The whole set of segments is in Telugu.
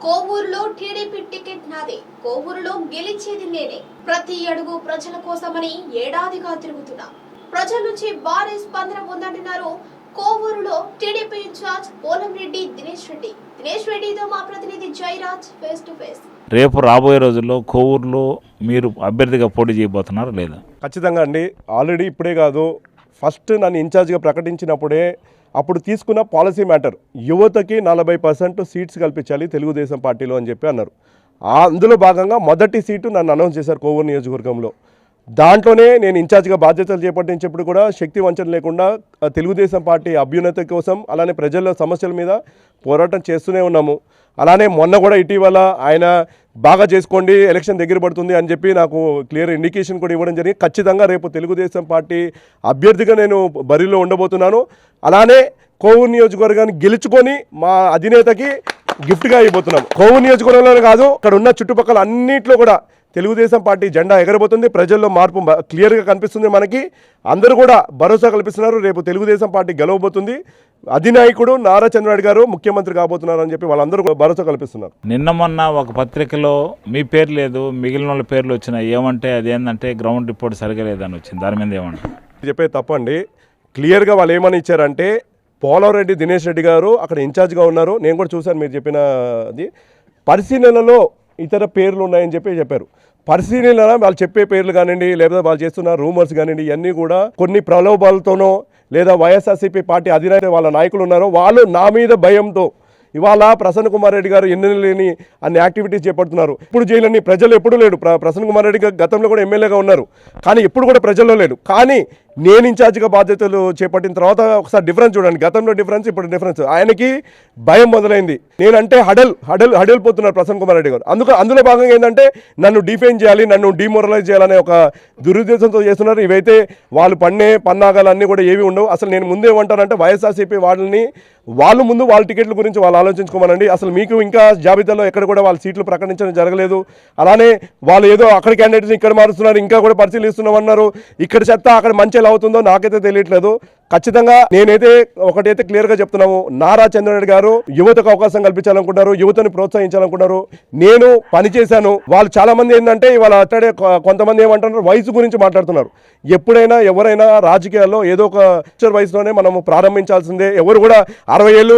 కోవూరులో టీడీపీ టికెట్ నాదే, కోవూరులో గెలిచేది నేనే. ప్రతి అడుగు ప్రజల కోసమని ఏడాదిగా తిరుగుతున్నా. ప్రజల నుంచి భారీ స్పందన పొందంటున్నారు కోవూరులో టీడీపీ ఇన్ఛార్జ్ పోలంరెడ్డి దినేష్ రెడ్డి. దినేష్ రెడ్డితో మా ప్రతినిధి జయరాజ్ ఫేస్ టు ఫేస్. రేపు రాబోయే రోజుల్లో కోవూరులో మీరు అభ్యర్థిగా పోటీ చేయబోతున్నారు లేదా? ఖచ్చితంగా అండి. ఆల్రెడీ ఇప్పుడే కాదు, ఫస్ట్ నన్ను ఇన్ఛార్జ్గా ప్రకటించినప్పుడే అప్పుడు తీసుకున్న పాలసీ మ్యాటర్, యువతకి 40% సీట్స్ కల్పించాలి తెలుగుదేశం పార్టీలో అని చెప్పి అన్నారు. అందులో భాగంగా మొదటి సీటు నన్ను అనౌన్స్ చేశారు కోవూరు నియోజకవర్గంలో. దాంట్లోనే నేను ఇన్ఛార్జ్గా బాధ్యతలు చేపట్టించేప్పుడు కూడా శక్తి వంచన లేకుండా తెలుగుదేశం పార్టీ అభ్యున్నతి కోసం అలానే ప్రజల సమస్యల మీద పోరాటం చేస్తూనే ఉన్నాము. అలానే మొన్న కూడా ఇటీవల ఆయన బాగా చేసుకోండి, ఎలక్షన్ దగ్గర పడుతుంది అని చెప్పి నాకు క్లియర్ ఇండికేషన్ కూడా ఇవ్వడం జరిగింది. ఖచ్చితంగా రేపు తెలుగుదేశం పార్టీ అభ్యర్థిగా నేను బరిలో ఉండబోతున్నాను. అలానే కోవూరు నియోజకవర్గాన్ని గెలుచుకొని మా అధినేతకి గిఫ్ట్గా ఇవ్వబోతున్నాం. కోవూరు నియోజకవర్గంలోనే కాదు, ఇక్కడ ఉన్న చుట్టుపక్కల అన్నింటిలో కూడా తెలుగుదేశం పార్టీ జెండా ఎగరబోతుంది. ప్రజల్లో మార్పు క్లియర్గా కనిపిస్తుంది. మనకి అందరూ కూడా భరోసా కల్పిస్తున్నారు. రేపు తెలుగుదేశం పార్టీ గెలవబోతుంది. అధినాయకుడు నారా చంద్రబాబు గారు ముఖ్యమంత్రి కాబోతున్నారు అని చెప్పి వాళ్ళందరూ భరోసా కల్పిస్తున్నారు. నిన్న మొన్న ఒక పత్రికలో మీ పేరు లేదు, మిగిలిన వాళ్ళ పేర్లు వచ్చినాయి. ఏమంటే అదేంటంటే గ్రౌండ్ రిపోర్ట్ సరిగా లేదని వచ్చింది. దాని మీద ఏమన్నా చెప్పేది తప్పండి. క్లియర్గా వాళ్ళు ఏమని ఇచ్చారంటే, పోలంరెడ్డి దినేష్ రెడ్డి గారు అక్కడ ఇన్ఛార్జ్గా ఉన్నారు. నేను కూడా చూశాను మీరు చెప్పినది. పరిశీలనలో ఇతర పేర్లు ఉన్నాయని చెప్పారు. పరిశీలన వాళ్ళు చెప్పే పేర్లు కానివ్వండి, లేదా వాళ్ళు చేస్తున్న రూమర్స్ కానివ్వండి, ఇవన్నీ కూడా కొన్ని ప్రలోభాలతోనో లేదా వైఎస్ఆర్సీపీ పార్టీ అధినేత వాళ్ళ నాయకులు ఉన్నారో వాళ్ళు నా మీద భయంతో ఇవాళ ప్రసన్న కుమార్ రెడ్డి గారు ఎన్ని లేని అన్ని యాక్టివిటీస్ చేపడుతున్నారు. ఇప్పుడు జైలని ప్రజలు ఎప్పుడు లేడు. ప్రసన్న కుమార్ రెడ్డి గారు గతంలో కూడా ఎమ్మెల్యేగా ఉన్నారు, కానీ ఎప్పుడు కూడా ప్రజల్లో లేడు. కానీ నేను ఇన్ఛార్జిగా బాధ్యతలు చేపట్టిన తర్వాత ఒకసారి డిఫరెన్స్ చూడండి. గతంలో డిఫరెన్స్, ఇప్పుడు డిఫరెన్స్. ఆయనకి భయం మొదలైంది. నేనంటే హడల్ పోతున్నారు ప్రసన్న కుమార్ రెడ్డి గారు. అందులో భాగంగా ఏంటంటే నన్ను డిఫైన్ చేయాలి, నన్ను డిమోరలైజ్ చేయాలనే ఒక దురుద్దేశంతో చేస్తున్నారు. ఇవైతే వాళ్ళు పన్నాగాలన్నీ కూడా ఏవి ఉండవు. అసలు నేను ముందు ఏమంటానంటే వైఎస్ఆర్సీపీ వాళ్ళు ముందు వాళ్ళ టికెట్ల గురించి వాళ్ళు ఆలోచించుకోమనండి. అసలు మీకు ఇంకా జాబితాలో ఎక్కడ కూడా వాళ్ళ సీట్లు ప్రకటించడం జరగలేదు. అలానే వాళ్ళు ఏదో అక్కడ క్యాండిడేట్ని ఇక్కడ మారుస్తున్నారు, ఇంకా కూడా పరిశీలిస్తున్నామన్నారు. ఇక్కడ చెత్త అక్కడ మంచి ఎలా అవుతుందో నాకైతే తెలియట్లేదు. ఖచ్చితంగా నేనైతే ఒకటైతే క్లియర్గా చెప్తున్నాము, నారా చంద్రబాబు గారు యువతకు అవకాశం కల్పించాలనుకుంటారు, యువతని ప్రోత్సహించాలనుకుంటారు. నేను పనిచేశాను. వాళ్ళు చాలా మంది ఏంటంటే ఇవాళ అట్టడే కొంతమంది ఏమంటున్నారు, వయసు గురించి మాట్లాడుతున్నారు. ఎప్పుడైనా ఎవరైనా రాజకీయాల్లో ఏదో ఒక వయసులోనే మనము ప్రారంభించాల్సిందే. ఎవరు కూడా 60 ఏళ్ళు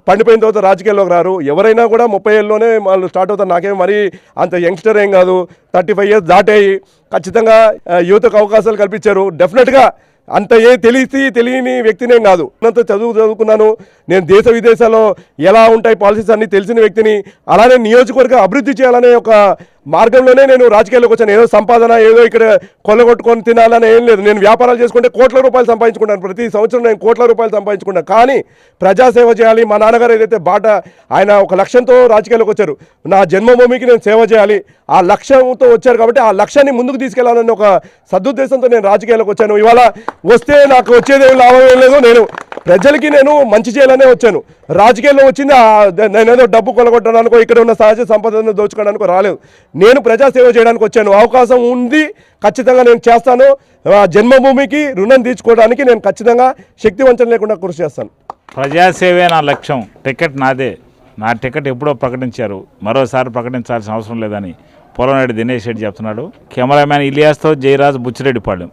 పండిపోయిన తర్వాత రాజకీయాల్లోకి రారు. ఎవరైనా కూడా 30 ఏళ్ళలోనే వాళ్ళు స్టార్ట్ అవుతారు. నాకేం మరీ అంత యంగ్స్టర్ ఏం కాదు, 35 ఇయర్స్ దాటాయి. ఖచ్చితంగా యువతకు అవకాశాలు కల్పించారు. డెఫినెట్గా అంత తెలియని వ్యక్తినేం కాదు. అంత చదువుకున్నాను. నేను దేశ విదేశాల్లో ఎలా ఉంటాయి పాలసీస్ అన్నీ తెలిసిన వ్యక్తిని. అలానే నియోజకవర్గ అభివృద్ధి చేయాలనే ఒక మార్గంలోనే నేను రాజకీయాల్లోకి వచ్చాను. ఏదో సంపాదన ఏదో ఇక్కడ కొల్లగొట్టుకొని తినాలని ఏం లేదు. నేను వ్యాపారాలు చేసుకుంటే కోట్ల రూపాయలు సంపాదించుకుంటాను. ప్రతి సంవత్సరం నేను కోట్ల రూపాయలు సంపాదించుకుంటాను. కానీ ప్రజాసేవ చేయాలి. మా నాన్నగారు ఏదైతే ఆయన ఒక లక్ష్యంతో రాజకీయాల్లోకి వచ్చారు, నా జన్మభూమికి నేను సేవ చేయాలి, ఆ లక్ష్యంతో వచ్చారు. కాబట్టి ఆ లక్ష్యాన్ని ముందుకు తీసుకెళ్లాలని ఒక సదుద్దేశంతో నేను రాజకీయాల్లోకి వచ్చాను. ఇవాళ వస్తే నాకు వచ్చేదేం లాభం ఏం లేదు. నేను ప్రజలకి నేను మంచి చేయాలనే వచ్చాను. రాజకీయాల్లో వచ్చింది నేనేదో డబ్బు కొలగొట్టడానికో ఇక్కడ ఉన్న సహజ సంపదను దోచుకోవడానికో రాలేదు. నేను ప్రజాసేవ చేయడానికి వచ్చాను. అవకాశం ఉంది, ఖచ్చితంగా నేను చేస్తాను. జన్మభూమికి రుణం తీర్చుకోవడానికి నేను ఖచ్చితంగా శక్తి వంచన లేకుండా కృషి చేస్తాను. ప్రజాసేవే నా లక్ష్యం, టికెట్ నాదే. నా టికెట్ ఎప్పుడో ప్రకటించారు, మరోసారి ప్రకటించాల్సిన అవసరం లేదని పోలంరెడ్డి దినేష్ రెడ్డి చెప్తున్నాడు. కెమెరామ్యాన్ ఇలియాస్తో జయరాజ్, బుచ్చిరెడ్డిపాళెం.